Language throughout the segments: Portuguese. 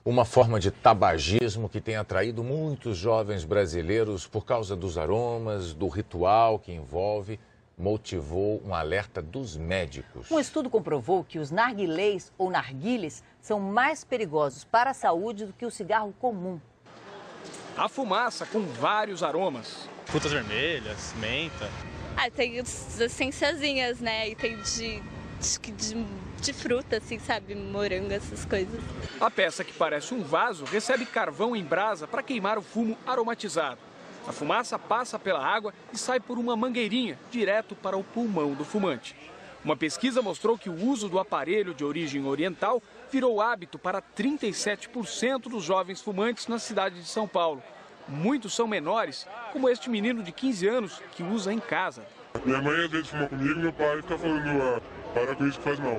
Uma forma de tabagismo que tem atraído muitos jovens brasileiros por causa dos aromas, do ritual que envolve, motivou um alerta dos médicos. Um estudo comprovou que os narguilés ou narguilés são mais perigosos para a saúde do que o cigarro comum. A fumaça com vários aromas. Frutas vermelhas, menta. Tem as essenciazinhas, né? E tem de fruta, assim, sabe? Morango, essas coisas. A peça, que parece um vaso, recebe carvão em brasa para queimar o fumo aromatizado. A fumaça passa pela água e sai por uma mangueirinha, direto para o pulmão do fumante. Uma pesquisa mostrou que o uso do aparelho de origem oriental virou hábito para 37% dos jovens fumantes na cidade de São Paulo. Muitos são menores, como este menino de 15 anos que usa em casa. Minha mãe às vezes fuma comigo, meu pai fica falando, para com isso que faz mal.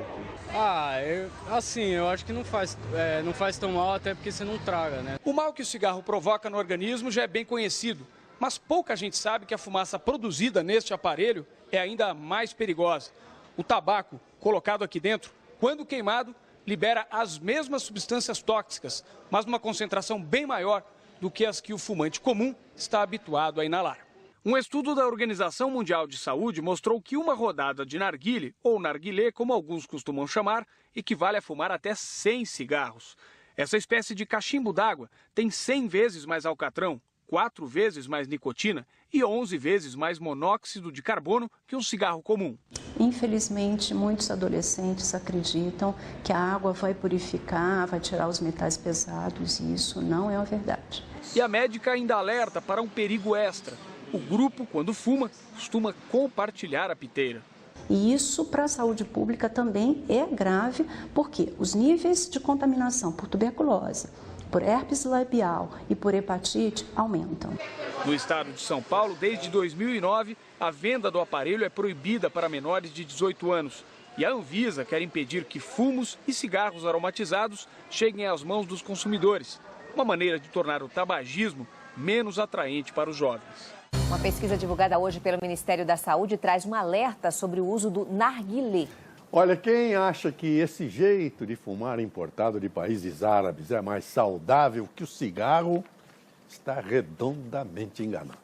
Eu acho que não faz tão mal, até porque você não traga, né? O mal que o cigarro provoca no organismo já é bem conhecido, mas pouca gente sabe que a fumaça produzida neste aparelho é ainda mais perigosa. O tabaco, colocado aqui dentro, quando queimado, libera as mesmas substâncias tóxicas, mas numa concentração bem maior do que as que o fumante comum está habituado a inalar. Um estudo da Organização Mundial de Saúde mostrou que uma rodada de narguilé, ou narguilé, como alguns costumam chamar, equivale a fumar até 100 cigarros. Essa espécie de cachimbo d'água tem 100 vezes mais alcatrão, 4 vezes mais nicotina e 11 vezes mais monóxido de carbono que um cigarro comum. Infelizmente, muitos adolescentes acreditam que a água vai purificar, vai tirar os metais pesados, e isso não é a verdade. E a médica ainda alerta para um perigo extra. O grupo, quando fuma, costuma compartilhar a piteira. E isso, para a saúde pública, também é grave, porque os níveis de contaminação por tuberculose, por herpes labial e por hepatite aumentam. No estado de São Paulo, desde 2009, a venda do aparelho é proibida para menores de 18 anos. E a Anvisa quer impedir que fumos e cigarros aromatizados cheguem às mãos dos consumidores. Uma maneira de tornar o tabagismo menos atraente para os jovens. Uma pesquisa divulgada hoje pelo Ministério da Saúde traz um alerta sobre o uso do narguilé. Olha, quem acha que esse jeito de fumar importado de países árabes é mais saudável que o cigarro, está redondamente enganado.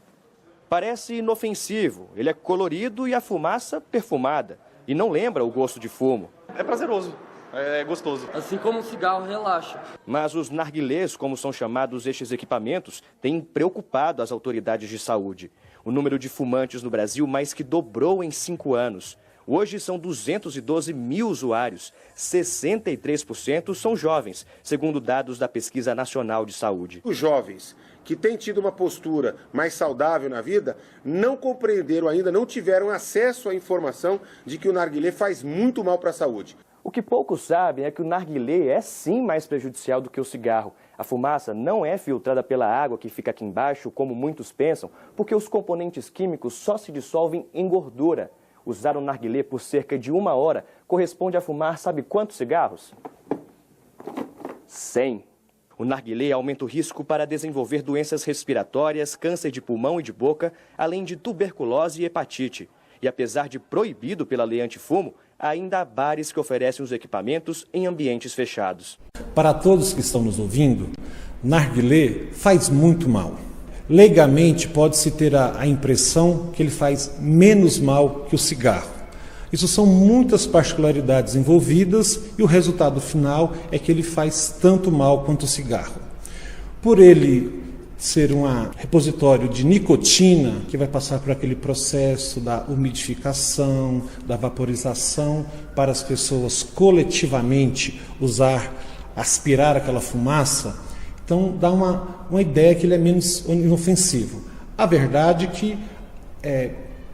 Parece inofensivo, ele é colorido e a fumaça perfumada. E não lembra o gosto de fumo. É prazeroso, é gostoso. Assim como um cigarro relaxa. Mas os narguilés, como são chamados estes equipamentos, têm preocupado as autoridades de saúde. O número de fumantes no Brasil mais que dobrou em 5 anos. Hoje são 212 mil usuários, 63% são jovens, segundo dados da Pesquisa Nacional de Saúde. Os jovens que têm tido uma postura mais saudável na vida não compreenderam ainda, não tiveram acesso à informação de que o narguilé faz muito mal para a saúde. O que poucos sabem é que o narguilé é sim mais prejudicial do que o cigarro. A fumaça não é filtrada pela água que fica aqui embaixo, como muitos pensam, porque os componentes químicos só se dissolvem em gordura. Usar o narguilé por cerca de 1 hora corresponde a fumar sabe quantos cigarros? 100. O narguilé aumenta o risco para desenvolver doenças respiratórias, câncer de pulmão e de boca, além de tuberculose e hepatite. E apesar de proibido pela lei antifumo, ainda há bares que oferecem os equipamentos em ambientes fechados. Para todos que estão nos ouvindo, narguilé faz muito mal. Legalmente, pode-se ter a impressão que ele faz menos mal que o cigarro. Isso são muitas particularidades envolvidas e o resultado final é que ele faz tanto mal quanto o cigarro. Por ele ser um repositório de nicotina, que vai passar por aquele processo da umidificação, da vaporização, para as pessoas coletivamente aspirar aquela fumaça, então dá uma ideia que ele é menos inofensivo. A verdade é que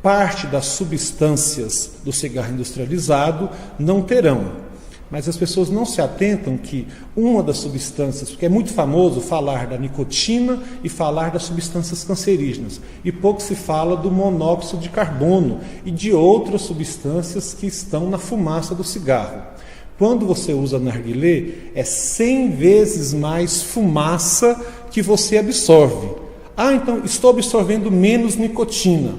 parte das substâncias do cigarro industrializado não terão, mas as pessoas não se atentam que uma das substâncias, porque é muito famoso falar da nicotina e falar das substâncias cancerígenas, e pouco se fala do monóxido de carbono e de outras substâncias que estão na fumaça do cigarro. Quando você usa narguilé, é 100 vezes mais fumaça que você absorve. Então estou absorvendo menos nicotina.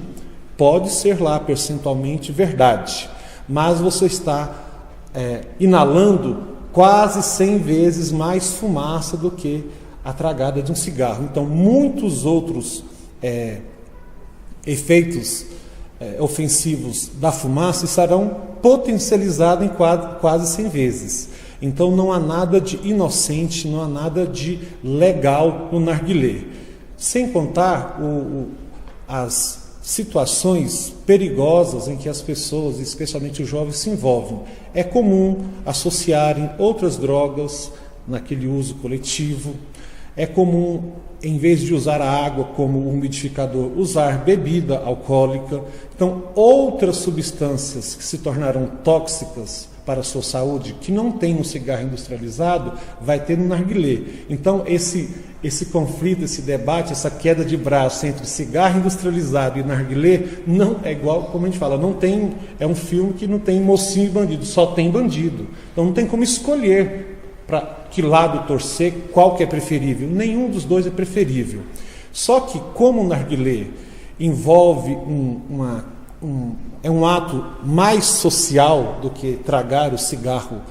Pode ser lá percentualmente verdade, mas você está inalando quase 100 vezes mais fumaça do que a tragada de um cigarro. Então, muitos outros efeitos ofensivos da fumaça estarão potencializados em quase 100 vezes. Então, não há nada de inocente, não há nada de legal no narguilé. Sem contar as situações perigosas em que as pessoas, especialmente os jovens, se envolvem. É comum associarem outras drogas naquele uso coletivo. É comum, em vez de usar a água como umidificador, usar bebida alcoólica. Então, outras substâncias que se tornaram tóxicas para a sua saúde, que não tem no cigarro industrializado, vai ter no narguilé. Então, esse conflito, esse debate, essa queda de braço entre cigarro industrializado e narguilé não é igual, como a gente fala, não tem, é um filme que não tem mocinho e bandido, só tem bandido. Então não tem como escolher para que lado torcer, qual que é preferível. Nenhum dos dois é preferível. Só que como o narguilé envolve um ato mais social do que tragar o cigarro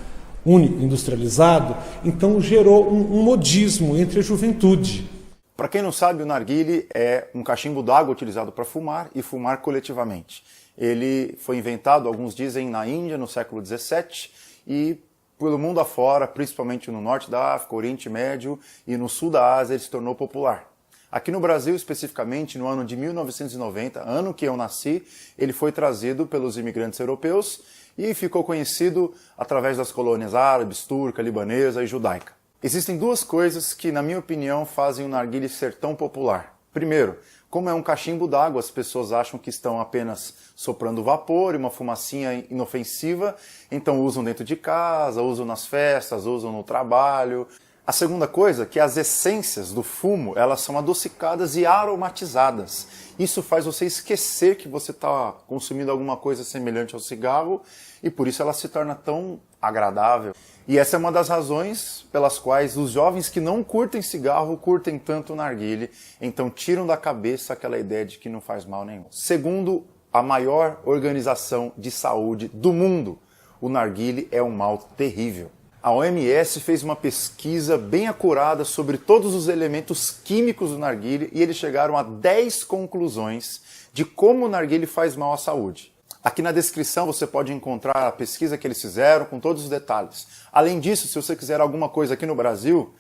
único, industrializado, então gerou um modismo entre a juventude. Para quem não sabe, o narguilé é um cachimbo d'água utilizado para fumar e fumar coletivamente. Ele foi inventado, alguns dizem, na Índia, no século XVII, e pelo mundo afora, principalmente no norte da África, Oriente Médio e no sul da Ásia, ele se tornou popular. Aqui no Brasil, especificamente, no ano de 1990, ano que eu nasci, ele foi trazido pelos imigrantes europeus e ficou conhecido através das colônias árabes, turca, libanesa e judaica. Existem duas coisas que, na minha opinião, fazem o narguilé ser tão popular. Primeiro, como é um cachimbo d'água, as pessoas acham que estão apenas soprando vapor e uma fumacinha inofensiva, então usam dentro de casa, usam nas festas, usam no trabalho. A segunda coisa é que as essências do fumo, elas são adocicadas e aromatizadas. Isso faz você esquecer que você está consumindo alguma coisa semelhante ao cigarro e por isso ela se torna tão agradável. E essa é uma das razões pelas quais os jovens que não curtem cigarro curtem tanto o narguilé, então tiram da cabeça aquela ideia de que não faz mal nenhum. Segundo a maior organização de saúde do mundo, o narguilé é um mal terrível. A OMS fez uma pesquisa bem acurada sobre todos os elementos químicos do narguilé e eles chegaram a 10 conclusões de como o narguilé faz mal à saúde. Aqui na descrição você pode encontrar a pesquisa que eles fizeram com todos os detalhes. Além disso, se você quiser alguma coisa aqui no Brasil,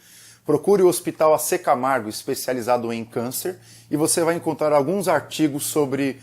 procure o Hospital AC Camargo, especializado em câncer, e você vai encontrar alguns artigos sobre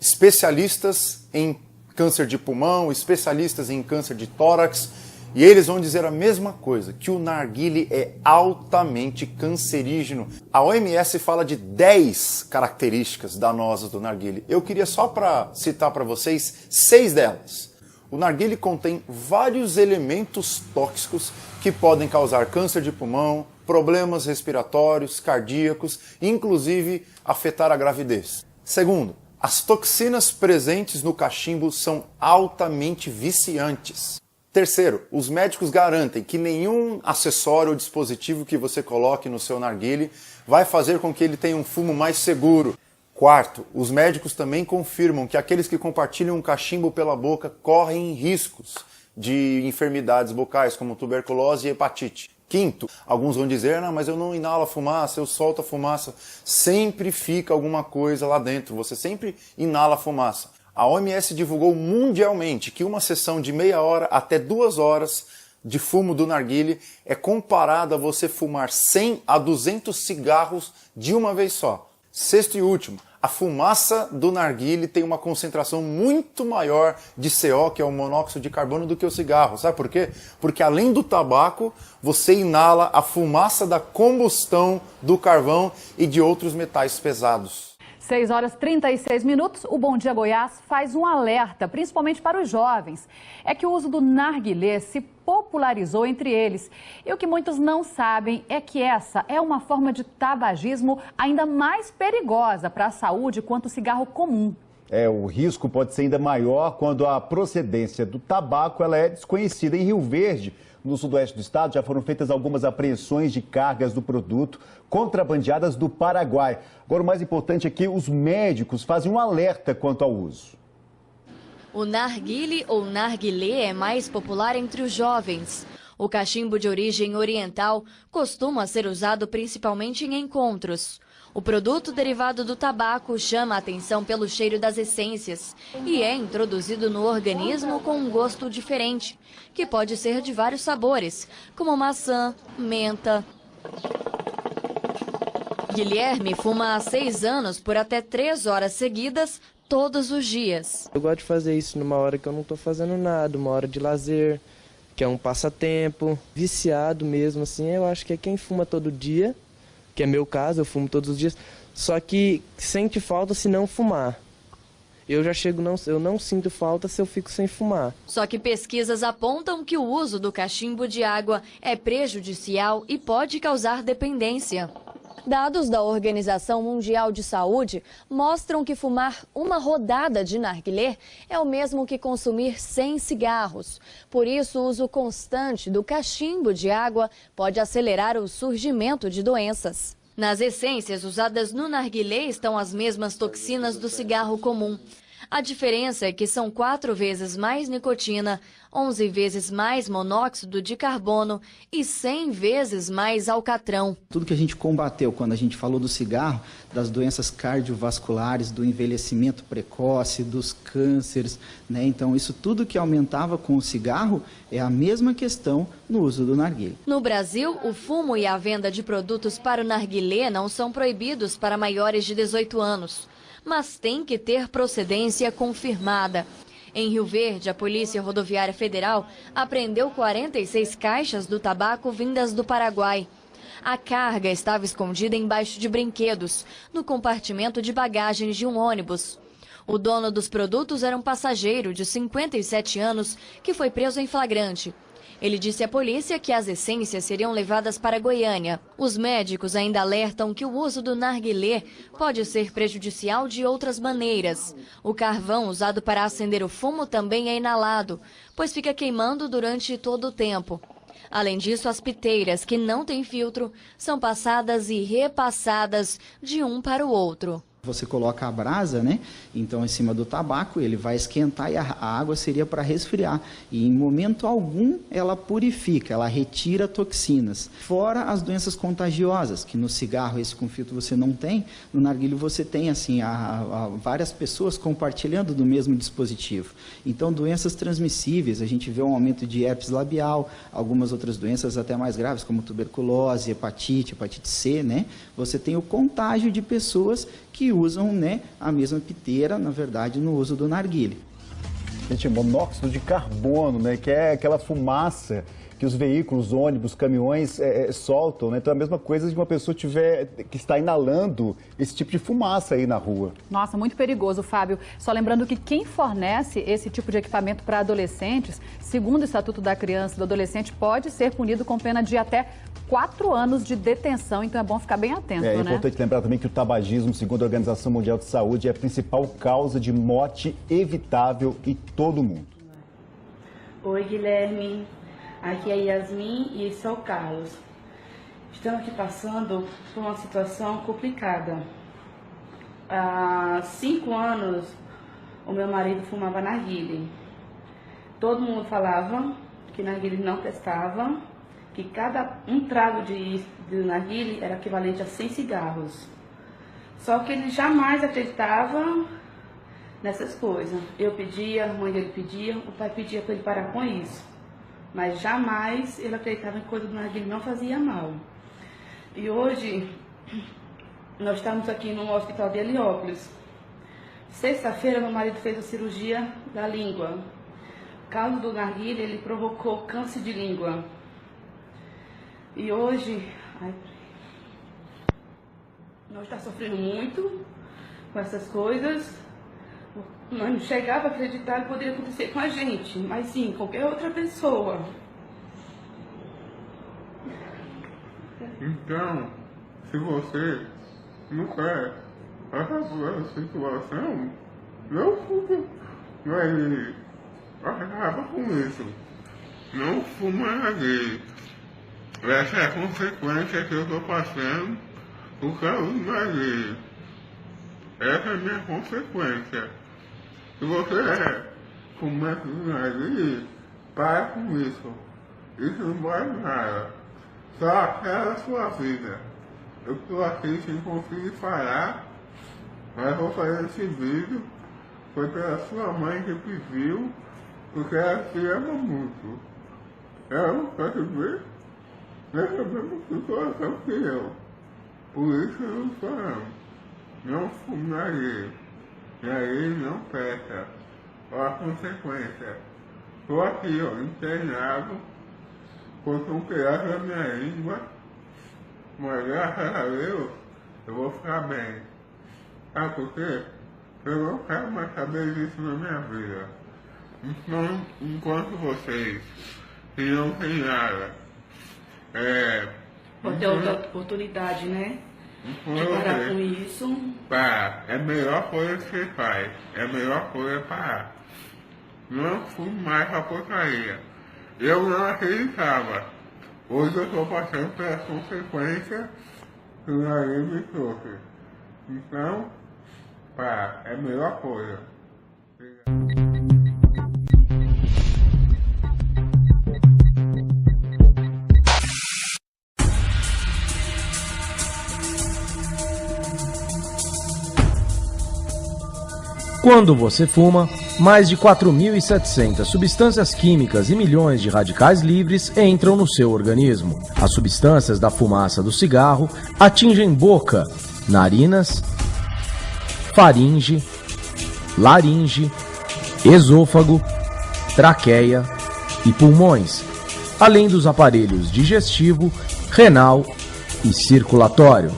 especialistas em câncer de pulmão, especialistas em câncer de tórax, e eles vão dizer a mesma coisa, que o narguilé é altamente cancerígeno. A OMS fala de 10 características danosas do narguilé. Eu queria só citar para vocês 6 delas. O narguilé contém vários elementos tóxicos que podem causar câncer de pulmão, problemas respiratórios, cardíacos, inclusive afetar a gravidez. Segundo, as toxinas presentes no cachimbo são altamente viciantes. Terceiro, os médicos garantem que nenhum acessório ou dispositivo que você coloque no seu narguilé vai fazer com que ele tenha um fumo mais seguro. Quarto, os médicos também confirmam que aqueles que compartilham um cachimbo pela boca correm riscos de enfermidades bucais, como tuberculose e hepatite. Quinto, alguns vão dizer, não, mas eu não inalo a fumaça, eu solto a fumaça. Sempre fica alguma coisa lá dentro, você sempre inala a fumaça. A OMS divulgou mundialmente que uma sessão de meia hora até 2 horas de fumo do narguilé é comparada a você fumar 100 a 200 cigarros de uma vez só. Sexto e último, a fumaça do narguilé tem uma concentração muito maior de CO, que é o monóxido de carbono, do que o cigarro. Sabe por quê? Porque além do tabaco, você inala a fumaça da combustão do carvão e de outros metais pesados. 6h36, o Bom Dia Goiás faz um alerta, principalmente para os jovens. É que o uso do narguilé se popularizou entre eles. E o que muitos não sabem é que essa é uma forma de tabagismo ainda mais perigosa para a saúde quanto o cigarro comum. O risco pode ser ainda maior quando a procedência do tabaco ela é desconhecida. Em Rio Verde, no sudoeste do estado, já foram feitas algumas apreensões de cargas do produto contrabandeadas do Paraguai. Agora, o mais importante é que os médicos fazem um alerta quanto ao uso. O narguilé ou narguilé é mais popular entre os jovens. O cachimbo de origem oriental costuma ser usado principalmente em encontros. O produto derivado do tabaco chama a atenção pelo cheiro das essências e é introduzido no organismo com um gosto diferente, que pode ser de vários sabores, como maçã, menta. Guilherme fuma há 6 anos por até 3 horas seguidas, todos os dias. Eu gosto de fazer isso numa hora que eu não estou fazendo nada, uma hora de lazer, que é um passatempo, viciado mesmo, assim. Eu acho que é quem fuma todo dia, que é meu caso, eu fumo todos os dias, só que sente falta se não fumar. Eu não sinto falta se eu fico sem fumar. Só que pesquisas apontam que o uso do cachimbo de água é prejudicial e pode causar dependência. Dados da Organização Mundial de Saúde mostram que fumar uma rodada de narguilé é o mesmo que consumir 100 cigarros. Por isso, o uso constante do cachimbo de água pode acelerar o surgimento de doenças. Nas essências usadas no narguilé estão as mesmas toxinas do cigarro comum. A diferença é que são 4 vezes mais nicotina, 11 vezes mais monóxido de carbono e 100 vezes mais alcatrão. Tudo que a gente combateu quando a gente falou do cigarro, das doenças cardiovasculares, do envelhecimento precoce, dos cânceres, né? Então isso tudo que aumentava com o cigarro é a mesma questão no uso do narguilé. No Brasil, o fumo e a venda de produtos para o narguilé não são proibidos para maiores de 18 anos. Mas tem que ter procedência confirmada. Em Rio Verde, a Polícia Rodoviária Federal apreendeu 46 caixas do tabaco vindas do Paraguai. A carga estava escondida embaixo de brinquedos, no compartimento de bagagens de um ônibus. O dono dos produtos era um passageiro de 57 anos que foi preso em flagrante. Ele disse à polícia que as essências seriam levadas para Goiânia. Os médicos ainda alertam que o uso do narguilé pode ser prejudicial de outras maneiras. O carvão usado para acender o fumo também é inalado, pois fica queimando durante todo o tempo. Além disso, as piteiras, que não têm filtro, são passadas e repassadas de um para o outro. Você coloca a brasa, né? Então, em cima do tabaco, ele vai esquentar e a água seria para resfriar. E em momento algum ela purifica, ela retira toxinas. Fora as doenças contagiosas, que no cigarro esse com filtro você não tem, no narguilé você tem assim várias pessoas compartilhando do mesmo dispositivo. Então, doenças transmissíveis, a gente vê um aumento de herpes labial, algumas outras doenças até mais graves, como tuberculose, hepatite C, né? Você tem o contágio de pessoas que usam, né, a mesma piteira, na verdade, no uso do narguilé. Gente, monóxido de carbono, né, que é aquela fumaça que os veículos, ônibus, caminhões soltam, né? Então é a mesma coisa de uma pessoa que está inalando esse tipo de fumaça aí na rua. Nossa, muito perigoso, Fábio. Só lembrando que quem fornece esse tipo de equipamento para adolescentes, segundo o Estatuto da Criança e do Adolescente, pode ser punido com pena de até 4 anos de detenção, então é bom ficar bem atento, né? É importante lembrar também que o tabagismo, segundo a Organização Mundial de Saúde, é a principal causa de morte evitável em todo o mundo. Oi, Guilherme. Aqui é Yasmin e sou o Carlos. Estamos aqui passando por uma situação complicada. Há 5 anos, o meu marido fumava narguilé. Todo mundo falava que narguilé não prestava, que um trago de narguilé era equivalente a 100 cigarros. Só que ele jamais acreditava nessas coisas. Eu pedia, a mãe dele pedia, o pai pedia para ele parar com isso. Mas jamais ele acreditava que coisa do narguilé não fazia mal. E hoje, nós estamos aqui no hospital de Heliópolis. Sexta-feira, meu marido fez a cirurgia da língua. O caso do narguilé, ele provocou câncer de língua. E hoje, nós estamos sofrendo muito com essas coisas. Nós não chegava a acreditar que poderia acontecer com a gente, mas sim, qualquer outra pessoa. Então, se você não quer acabar a situação, não fume, mas acaba com isso. Não fuma narguilé. Essa é a consequência que eu estou passando por causa do narguilé. Essa é a minha consequência. Se você fumar com narguilé, para com isso. isso não vale nada. Só aquela sua vida. Eu estou aqui sem conseguir parar, mas vou fazer esse vídeo. Foi pela sua mãe que pediu, porque ela te ama muito. Ela não quer ver nessa mesma situação que eu. Por isso eu estou falando. Não fume narguilé. Narguilé não peça. Olha a consequência. Estou aqui, ó, internado, com um pedaço da minha língua, mas graças a Deus eu vou ficar bem. Sabe por quê? Eu não quero mais saber disso na minha vida. Então, enquanto vocês que não tem nada, vou ter outra oportunidade, né? De parar com isso. Parar. É a melhor coisa que você faz. É a melhor coisa parar. Não fumo mais a porcaria. Eu não acreditava. Hoje eu estou passando pelas consequências que o nariz me trouxe. Então, pá, é a melhor coisa. Quando você fuma, mais de 4.700 substâncias químicas e milhões de radicais livres entram no seu organismo. As substâncias da fumaça do cigarro atingem boca, narinas, faringe, laringe, esôfago, traqueia e pulmões, além dos aparelhos digestivo, renal e circulatório.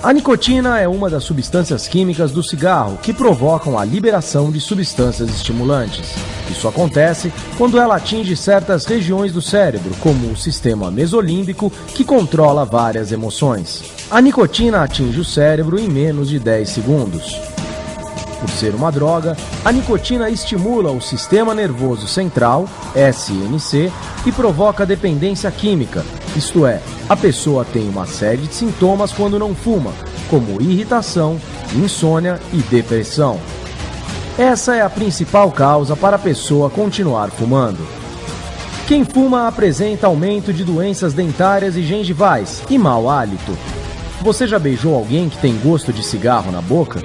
A nicotina é uma das substâncias químicas do cigarro que provocam a liberação de substâncias estimulantes. Isso acontece quando ela atinge certas regiões do cérebro, como o sistema mesolímbico, que controla várias emoções. A nicotina atinge o cérebro em menos de 10 segundos. Por ser uma droga, a nicotina estimula o sistema nervoso central, SNC, e provoca dependência química, isto é, a pessoa tem uma série de sintomas quando não fuma, como irritação, insônia e depressão. Essa é a principal causa para a pessoa continuar fumando. Quem fuma apresenta aumento de doenças dentárias e gengivais e mau hálito. Você já beijou alguém que tem gosto de cigarro na boca?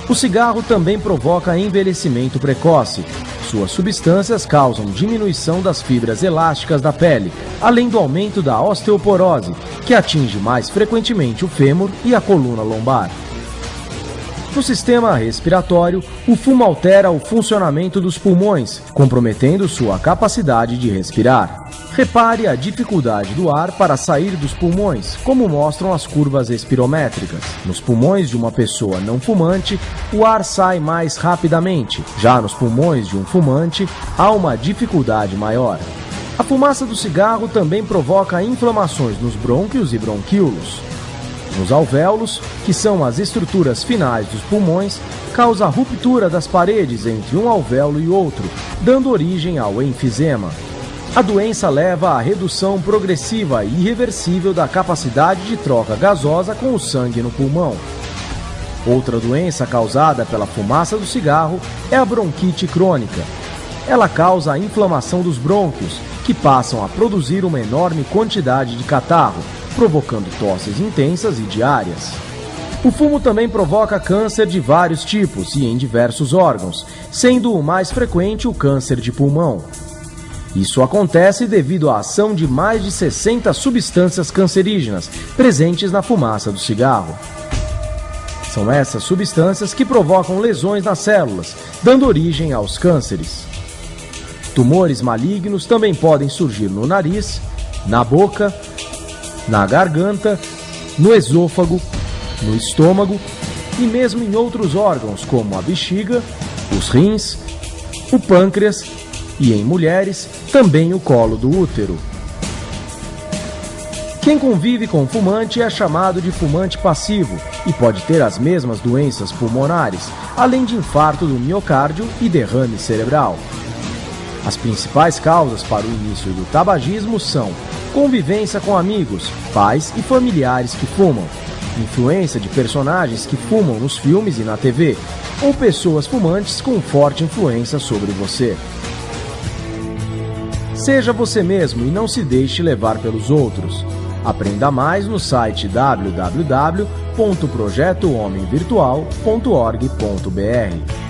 O cigarro também provoca envelhecimento precoce. Suas substâncias causam diminuição das fibras elásticas da pele, além do aumento da osteoporose, que atinge mais frequentemente o fêmur e a coluna lombar. No sistema respiratório, o fumo altera o funcionamento dos pulmões, comprometendo sua capacidade de respirar. Repare a dificuldade do ar para sair dos pulmões, como mostram as curvas espirométricas. Nos pulmões de uma pessoa não fumante, o ar sai mais rapidamente. Já nos pulmões de um fumante, há uma dificuldade maior. A fumaça do cigarro também provoca inflamações nos brônquios e bronquíolos. Nos alvéolos, que são as estruturas finais dos pulmões, causa ruptura das paredes entre um alvéolo e outro, dando origem ao enfisema. A doença leva à redução progressiva e irreversível da capacidade de troca gasosa com o sangue no pulmão. Outra doença causada pela fumaça do cigarro é a bronquite crônica. Ela causa a inflamação dos brônquios, que passam a produzir uma enorme quantidade de catarro, provocando tosses intensas e diárias. O fumo também provoca câncer de vários tipos e em diversos órgãos, sendo o mais frequente o câncer de pulmão. Isso acontece devido à ação de mais de 60 substâncias cancerígenas presentes na fumaça do cigarro. São essas substâncias que provocam lesões nas células, dando origem aos cânceres. Tumores malignos também podem surgir no nariz, na boca, na garganta, no esôfago, no estômago e mesmo em outros órgãos como a bexiga, os rins, o pâncreas e, em mulheres, também o colo do útero. Quem convive com fumante é chamado de fumante passivo e pode ter as mesmas doenças pulmonares, além de infarto do miocárdio e derrame cerebral. As principais causas para o início do tabagismo são convivência com amigos, pais e familiares que fumam, influência de personagens que fumam nos filmes e na TV, ou pessoas fumantes com forte influência sobre você. Seja você mesmo e não se deixe levar pelos outros. Aprenda mais no site www.projetohomemvirtual.org.br.